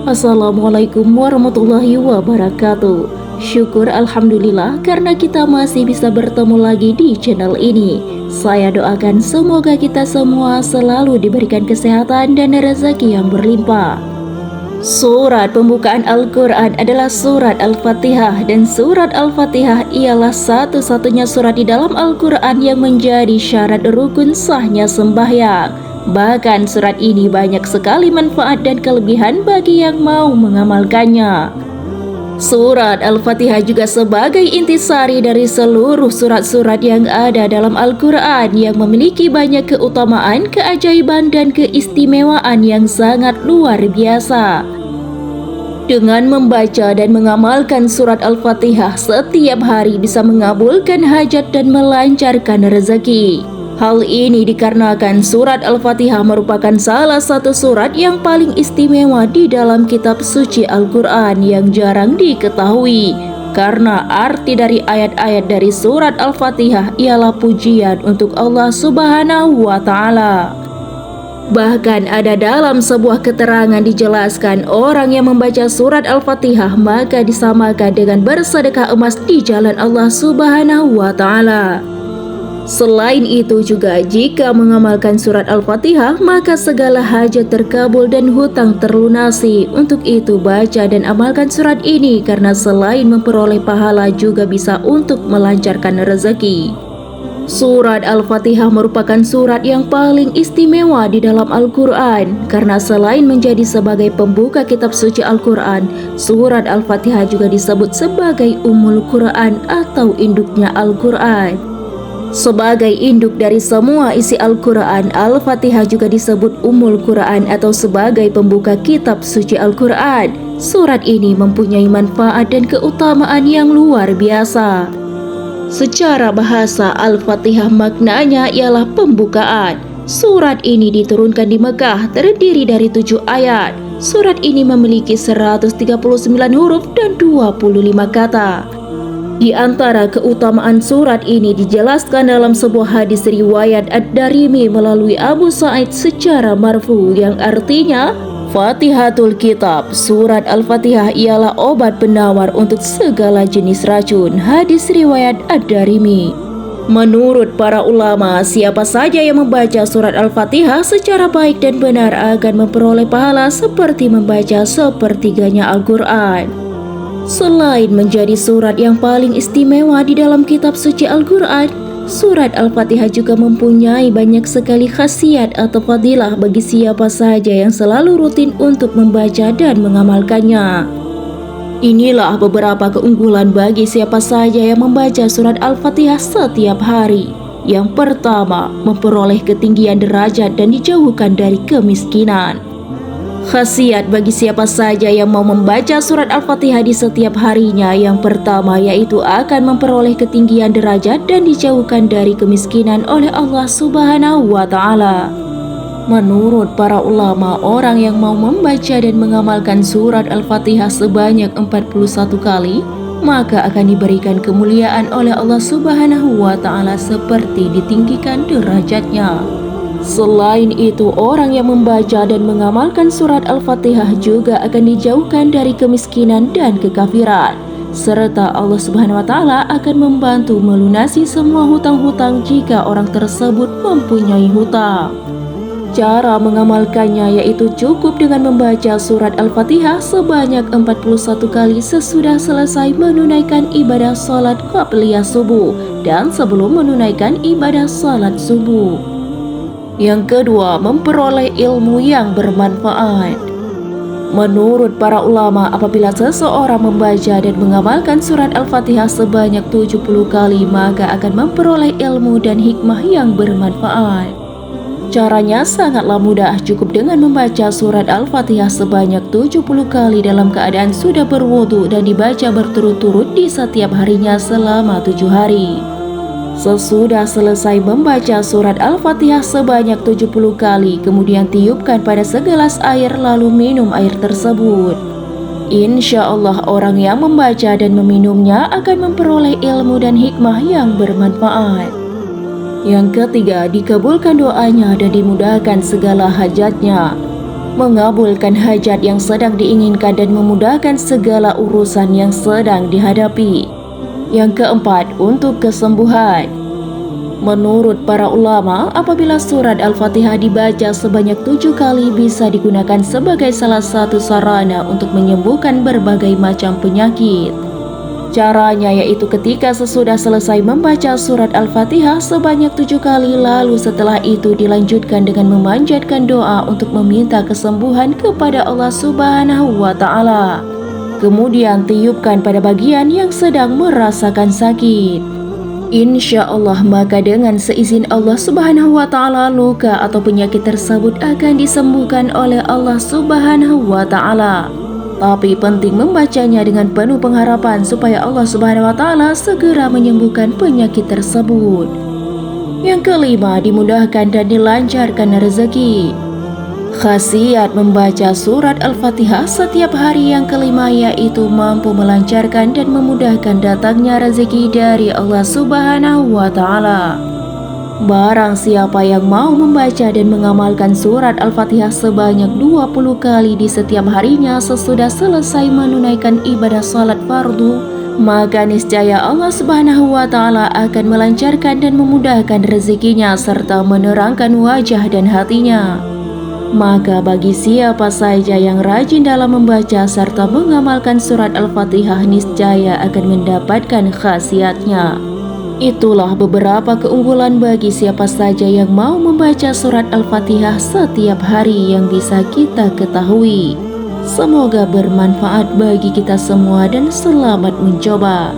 Assalamualaikum warahmatullahi wabarakatuh. Syukur Alhamdulillah karena kita masih bisa bertemu lagi di channel ini. Saya doakan semoga kita semua selalu diberikan kesehatan dan rezeki yang berlimpah. Surat pembukaan Al-Quran adalah surat Al-Fatihah, dan surat Al-Fatihah ialah satu-satunya surat di dalam Al-Quran yang menjadi syarat rukun sahnya sembahyang. Bahkan surat ini banyak sekali manfaat dan kelebihan bagi yang mau mengamalkannya. Surat Al-Fatihah juga sebagai intisari dari seluruh surat-surat yang ada dalam Al-Quran yang memiliki banyak keutamaan, keajaiban, dan keistimewaan yang sangat luar biasa. Dengan membaca dan mengamalkan surat Al-Fatihah setiap hari bisa mengabulkan hajat dan melancarkan rezeki. Hal ini dikarenakan surat Al-Fatihah merupakan salah satu surat yang paling istimewa di dalam kitab suci Al-Quran yang jarang diketahui. Karena arti dari ayat-ayat dari surat Al-Fatihah ialah pujian untuk Allah Subhanahu wa Ta'ala. Bahkan ada dalam sebuah keterangan dijelaskan orang yang membaca surat Al-Fatihah maka disamakan dengan bersedekah emas di jalan Allah Subhanahu wa Ta'ala. Selain itu juga jika mengamalkan surat Al-Fatihah maka segala hajat terkabul dan hutang terlunasi. Untuk itu baca dan amalkan surat ini karena selain memperoleh pahala juga bisa untuk melancarkan rezeki. Surat Al-Fatihah merupakan surat yang paling istimewa di dalam Al-Quran karena selain menjadi sebagai pembuka kitab suci Al-Quran, surat Al-Fatihah juga disebut sebagai Ummul Quran atau induknya Al-Quran. Sebagai induk dari semua isi Al-Quran, Al-Fatihah juga disebut Ummul Quran atau sebagai pembuka kitab suci Al-Quran. Surat ini mempunyai manfaat dan keutamaan yang luar biasa. Secara bahasa, Al-Fatihah maknanya ialah pembukaan. Surat ini diturunkan di Mekah, terdiri dari 7 ayat. Surat ini memiliki 139 huruf dan 25 kata. Di antara keutamaan surat ini dijelaskan dalam sebuah hadis riwayat Ad-Darimi melalui Abu Sa'id secara marfu yang artinya Fatihatul Kitab. Surat Al-Fatihah ialah obat penawar untuk segala jenis racun. Hadis riwayat Ad-Darimi. Menurut para ulama, siapa saja yang membaca surat Al-Fatihah secara baik dan benar akan memperoleh pahala seperti membaca sepertiganya Al-Quran. Selain menjadi surat yang paling istimewa di dalam kitab suci Al-Quran, surat Al-Fatihah juga mempunyai banyak sekali khasiat atau fadilah bagi siapa saja yang selalu rutin untuk membaca dan mengamalkannya. Inilah beberapa keunggulan bagi siapa saja yang membaca surat Al-Fatihah setiap hari. Yang pertama, memperoleh ketinggian derajat dan dijauhkan dari kemiskinan. Khasiat bagi siapa saja yang mau membaca surat Al-Fatihah di setiap harinya, yang pertama yaitu akan memperoleh ketinggian derajat dan dijauhkan dari kemiskinan oleh Allah Subhanahu wa Ta'ala. Menurut para ulama, orang yang mau membaca dan mengamalkan surat Al-Fatihah sebanyak 41 kali, maka akan diberikan kemuliaan oleh Allah Subhanahu wa Ta'ala seperti ditinggikan derajatnya. Selain itu, orang yang membaca dan mengamalkan surat Al-Fatihah juga akan dijauhkan dari kemiskinan dan kekafiran, serta Allah Subhanahu wa Ta'ala akan membantu melunasi semua hutang-hutang jika orang tersebut mempunyai hutang. Cara mengamalkannya yaitu cukup dengan membaca surat Al-Fatihah sebanyak 41 kali sesudah selesai menunaikan ibadah salat qabliyah subuh dan sebelum menunaikan ibadah salat subuh. Yang kedua, memperoleh ilmu yang bermanfaat. Menurut para ulama, apabila seseorang membaca dan mengamalkan surat Al-Fatihah sebanyak 70 kali, maka akan memperoleh ilmu dan hikmah yang bermanfaat. Caranya sangatlah mudah, cukup dengan membaca surat Al-Fatihah sebanyak 70 kali dalam keadaan sudah berwudu dan dibaca berturut-turut di setiap harinya selama 7 hari. Sesudah selesai membaca surat Al-Fatihah sebanyak 70 kali, kemudian tiupkan pada segelas air lalu minum air tersebut. Insya Allah orang yang membaca dan meminumnya akan memperoleh ilmu dan hikmah yang bermanfaat. Yang ketiga, dikabulkan doanya dan dimudahkan segala hajatnya. mengabulkan hajat yang sedang diinginkan dan memudahkan segala urusan yang sedang dihadapi. Yang keempat, untuk kesembuhan. Menurut para ulama, apabila surat Al-Fatihah dibaca sebanyak 7 kali bisa digunakan sebagai salah satu sarana untuk menyembuhkan berbagai macam penyakit. Caranya yaitu ketika sesudah selesai membaca surat Al-Fatihah sebanyak 7 kali, lalu setelah itu dilanjutkan dengan memanjatkan doa untuk meminta kesembuhan kepada Allah Subhanahu wa Ta'ala. Kemudian tiupkan pada bagian yang sedang merasakan sakit. Insya Allah, maka dengan seizin Allah Subhanahu wa Ta'ala, luka atau penyakit tersebut akan disembuhkan oleh Allah Subhanahu wa Ta'ala. Tapi penting membacanya dengan penuh pengharapan supaya Allah Subhanahu wa Ta'ala segera menyembuhkan penyakit tersebut. Yang kelima, dimudahkan dan dilancarkan rezeki. Khasiat membaca surat Al-Fatihah setiap hari yang kelima yaitu mampu melancarkan dan memudahkan datangnya rezeki dari Allah Subhanahu wa Ta'ala. Barang siapa yang mau membaca dan mengamalkan surat Al-Fatihah sebanyak 20 kali di setiap harinya sesudah selesai menunaikan ibadah salat fardu, maka niscaya Allah Subhanahu wa Ta'ala akan melancarkan dan memudahkan rezekinya serta menerangkan wajah dan hatinya. Maka bagi siapa saja yang rajin dalam membaca serta mengamalkan surat Al-Fatihah, niscaya akan mendapatkan khasiatnya. Itulah beberapa keunggulan bagi siapa saja yang mau membaca surat Al-Fatihah setiap hari yang bisa kita ketahui. Semoga bermanfaat bagi kita semua dan selamat mencoba.